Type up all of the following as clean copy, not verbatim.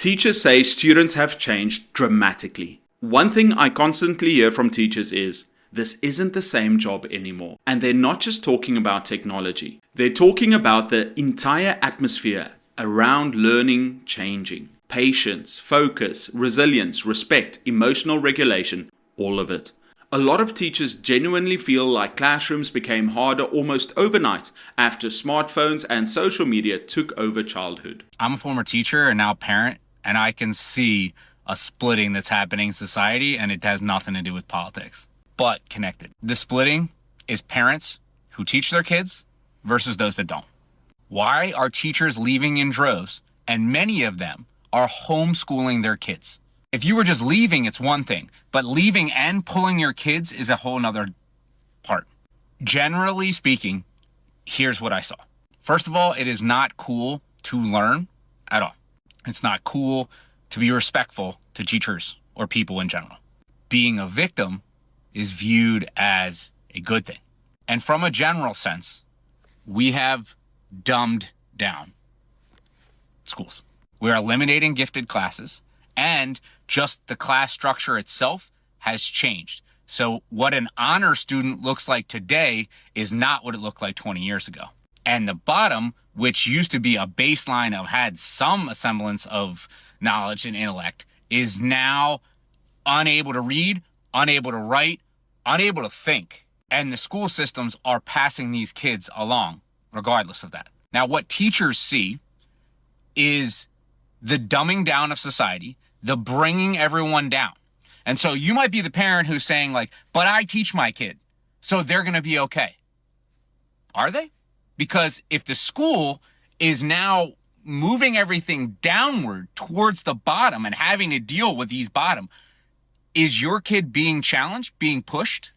Teachers say students have changed dramatically. One thing I constantly hear from teachers is, this isn't the same job anymore. And they're not just talking about technology. They're talking about the entire atmosphere around learning changing. Patience, focus, resilience, respect, emotional regulation, all of it. A lot of teachers genuinely feel like classrooms became harder almost overnight after smartphones and social media took over childhood. I'm a former teacher and now parent, and I can see a splitting that's happening in society, and it has nothing to do with politics, but connected. The splitting is parents who teach their kids versus those that don't. Why are teachers leaving in droves? And many of them are homeschooling their kids. If you were just leaving, it's one thing, but leaving and pulling your kids is a whole nother part. Generally speaking, here's what I saw. First of all, it is not cool to learn at all. It's not cool to be respectful to teachers or people in general. Being a victim is viewed as a good thing. And from a general sense, we have dumbed down schools. We are eliminating gifted classes, and just the class structure itself has changed. So what an honor student looks like today is not what it looked like 20 years ago. And the bottom, which used to be a baseline of had some semblance of knowledge and intellect, is now unable to read, unable to write, unable to think. And the school systems are passing these kids along regardless of that. Now, what teachers see is the dumbing down of society, the bringing everyone down. And so you might be the parent who's saying like, but I teach my kid, so they're going to be okay. Are they? Because if the school is now moving everything downward towards the bottom and having to deal with these bottom, is your kid being challenged, being pushed?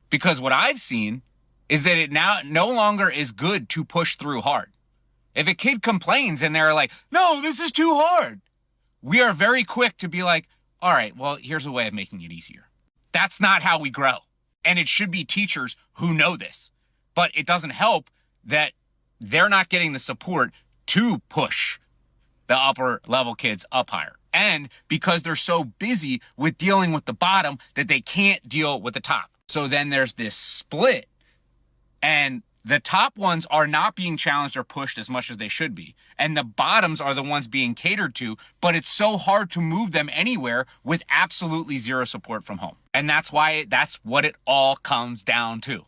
Because what I've seen is that it now no longer is good to push through hard. If a kid complains and they're like, no, this is too hard, we are very quick to be like, all right, well, here's a way of making it easier. That's not how we grow. And it should be teachers who know this. But it doesn't help that they're not getting the support to push the upper level kids up higher. And because they're so busy with dealing with the bottom that they can't deal with the top. So then there's this split, and the top ones are not being challenged or pushed as much as they should be. And the bottoms are the ones being catered to, but it's so hard to move them anywhere with absolutely zero support from home. And that's what it all comes down to.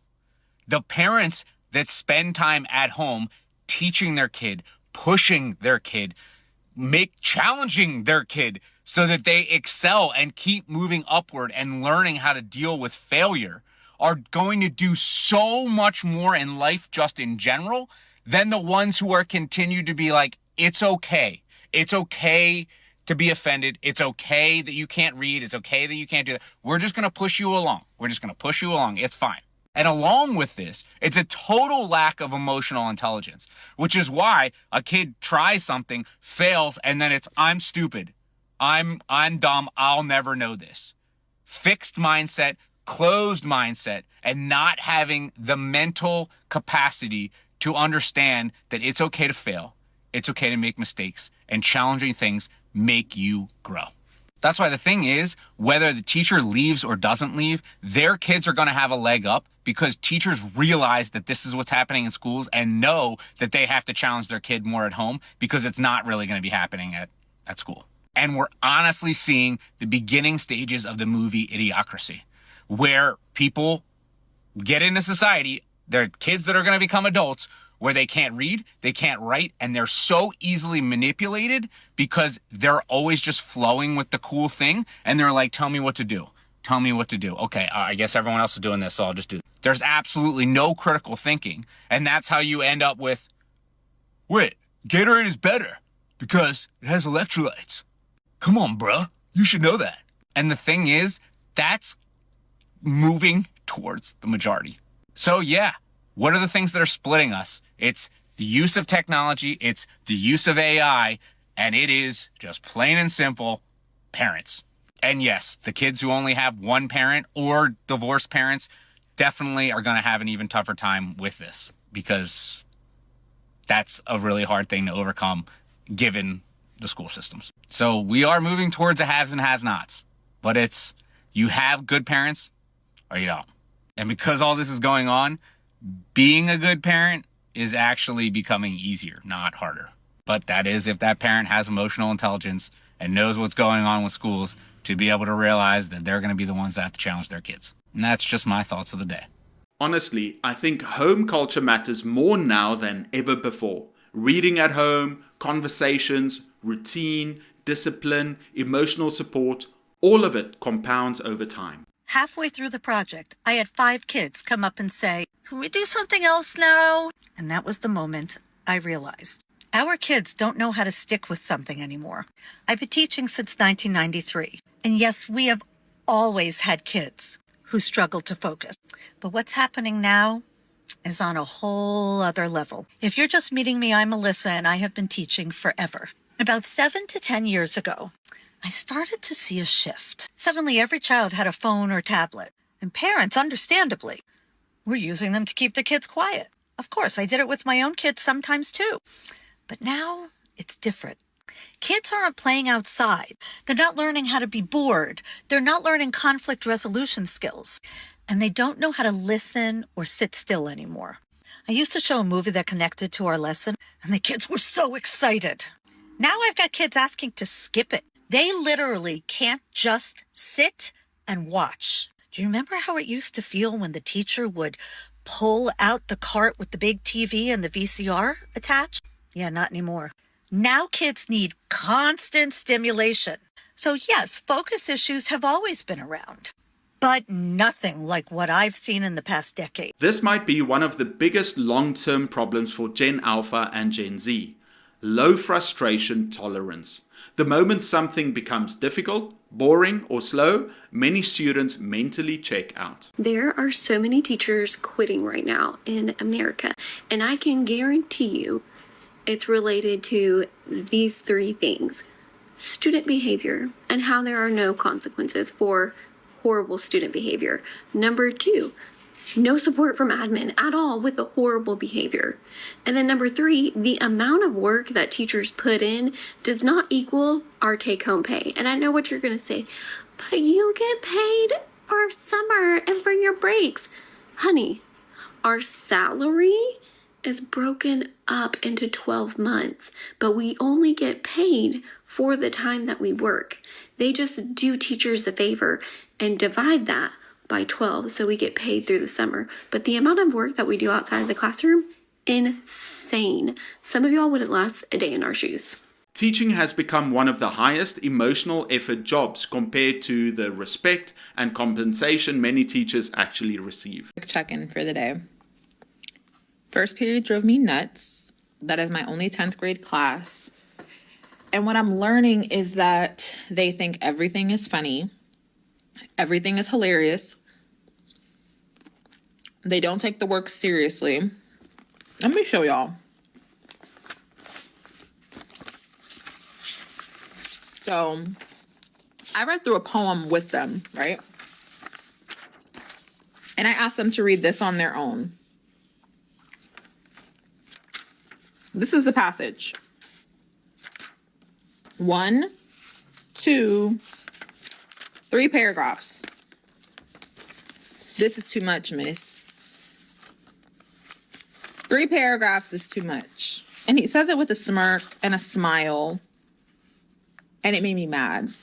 The parents that spend time at home teaching their kid, pushing their kid, challenging their kid so that they excel and keep moving upward and learning how to deal with failure are going to do so much more in life just in general than the ones who are continued to be like, it's okay. It's okay to be offended. It's okay that you can't read. It's okay that you can't do that. We're just going to push you along. We're just going to push you along. It's fine. And along with this, it's a total lack of emotional intelligence, which is why a kid tries something, fails, and then it's, I'm stupid. I'm dumb. I'll never know this. Fixed mindset, closed mindset, and not having the mental capacity to understand that it's okay to fail, it's okay to make mistakes, and challenging things make you grow. That's why the thing is, whether the teacher leaves or doesn't leave, their kids are going to have a leg up because teachers realize that this is what's happening in schools and know that they have to challenge their kid more at home because it's not really going to be happening at school. And we're honestly seeing the beginning stages of the movie Idiocracy, where people get into society, they're kids that are going to become adults, where they can't read, they can't write, and they're so easily manipulated because they're always just flowing with the cool thing, and they're like, tell me what to do. Tell me what to do. Okay, I guess everyone else is doing this, so I'll just do it. There's absolutely no critical thinking, and that's how you end up with, wait, Gatorade is better because it has electrolytes. Come on, bruh, you should know that. And the thing is, that's moving towards the majority. So yeah, what are the things that are splitting us? It's the use of technology, it's the use of AI, and it is just plain and simple parents. And yes, the kids who only have one parent or divorced parents definitely are going to have an even tougher time with this, because that's a really hard thing to overcome given the school systems. So we are moving towards a haves and have-nots. But it's, you have good parents or you don't. And because all this is going on, being a good parent is actually becoming easier, not harder. But that is if that parent has emotional intelligence and knows what's going on with schools to be able to realize that they're going to be the ones that have to challenge their kids. And that's just my thoughts of the day. Honestly, I think home culture matters more now than ever before. Reading at home, conversations, routine, discipline, emotional support, all of it compounds over time. Halfway through the project, I had 5 kids come up and say, "Can we do something else now?" And that was the moment I realized. Our kids don't know how to stick with something anymore. I've been teaching since 1993. And yes, we have always had kids who struggle to focus. But what's happening now is on a whole other level. If you're just meeting me, I'm Melissa, and I have been teaching forever. About 7 to 10 years ago, I started to see a shift. Suddenly, every child had a phone or tablet, and parents, understandably, were using them to keep their kids quiet. Of course, I did it with my own kids sometimes too. But now it's different. Kids aren't playing outside. They're not learning how to be bored. They're not learning conflict resolution skills. And they don't know how to listen or sit still anymore. I used to show a movie that connected to our lesson, and the kids were so excited. Now I've got kids asking to skip it. They literally can't just sit and watch. Do you remember how it used to feel when the teacher would pull out the cart with the big TV and the VCR attached? Yeah, not anymore. Now kids need constant stimulation. So yes, focus issues have always been around, but nothing like what I've seen in the past decade. This might be one of the biggest long-term problems for Gen Alpha and Gen Z. Low frustration tolerance. The moment something becomes difficult, boring, or slow, many students mentally check out. There are so many teachers quitting right now in America, and I can guarantee you it's related to these 3 things. Student behavior and how there are no consequences for horrible student behavior. Number 2, no support from admin at all with the horrible behavior. And then number 3, the amount of work that teachers put in does not equal our take-home pay. And I know what you're going to say, but you get paid for summer and for your breaks. Honey, our salary is broken up into 12 months, but we only get paid for the time that we work. They just do teachers a favor and divide that by 12 so we get paid through the summer. But the amount of work that we do outside of the classroom, insane. Some of y'all wouldn't last a day in our shoes. Teaching has become one of the highest emotional effort jobs compared to the respect and compensation many teachers actually receive. Check-in for the day. First period drove me nuts. That is my only 10th grade class. And what I'm learning is that they think everything is funny. Everything is hilarious. They don't take the work seriously. Let me show y'all. So I read through a poem with them, right? And I asked them to read this on their own. This is the passage. 1, 2, 3 paragraphs. This is too much, miss. 3 paragraphs is too much. And he says it with a smirk and a smile. And it made me mad.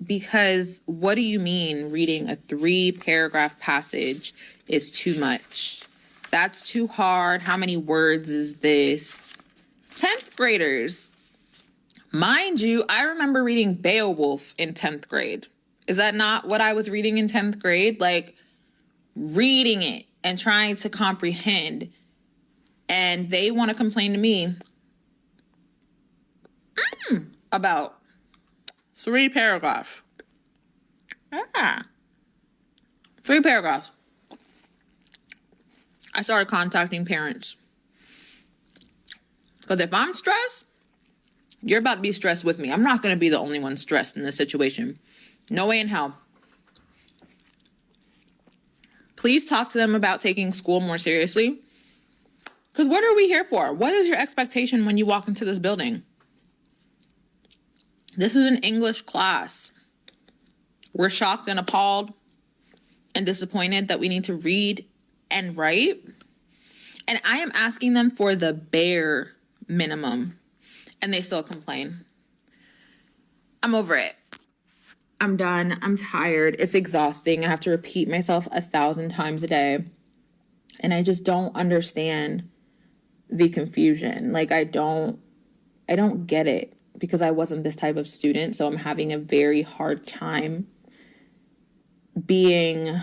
Because what do you mean reading a 3-paragraph passage is too much? That's too hard. How many words is this? 10th graders. Mind you, I remember reading Beowulf in 10th grade. Is that not what I was reading in 10th grade? Like, reading it and trying to comprehend. And they want to complain to me about 3 paragraphs. 3 paragraphs. I started contacting parents. Because if I'm stressed, you're about to be stressed with me. I'm not going to be the only one stressed in this situation. No way in hell. Please talk to them about taking school more seriously. Because what are we here for? What is your expectation when you walk into this building? This is an English class. We're shocked and appalled and disappointed that we need to read and write. And I am asking them for the bare minimum, and they still complain. I'm over it. I'm done. I'm tired. It's exhausting. I have to repeat myself 1,000 times a day. And I just don't understand the confusion. Like, I don't get it because I wasn't this type of student. So I'm having a very hard time being,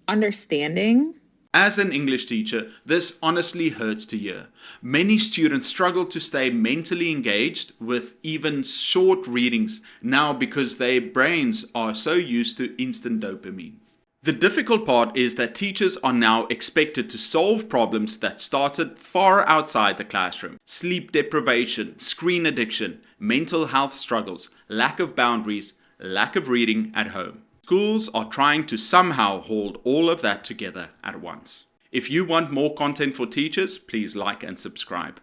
understanding. As an English teacher, this honestly hurts to hear. Many students struggle to stay mentally engaged with even short readings now because their brains are so used to instant dopamine. The difficult part is that teachers are now expected to solve problems that started far outside the classroom. Sleep deprivation, screen addiction, mental health struggles, lack of boundaries, lack of reading at home. Schools are trying to somehow hold all of that together at once. If you want more content for teachers, please like and subscribe.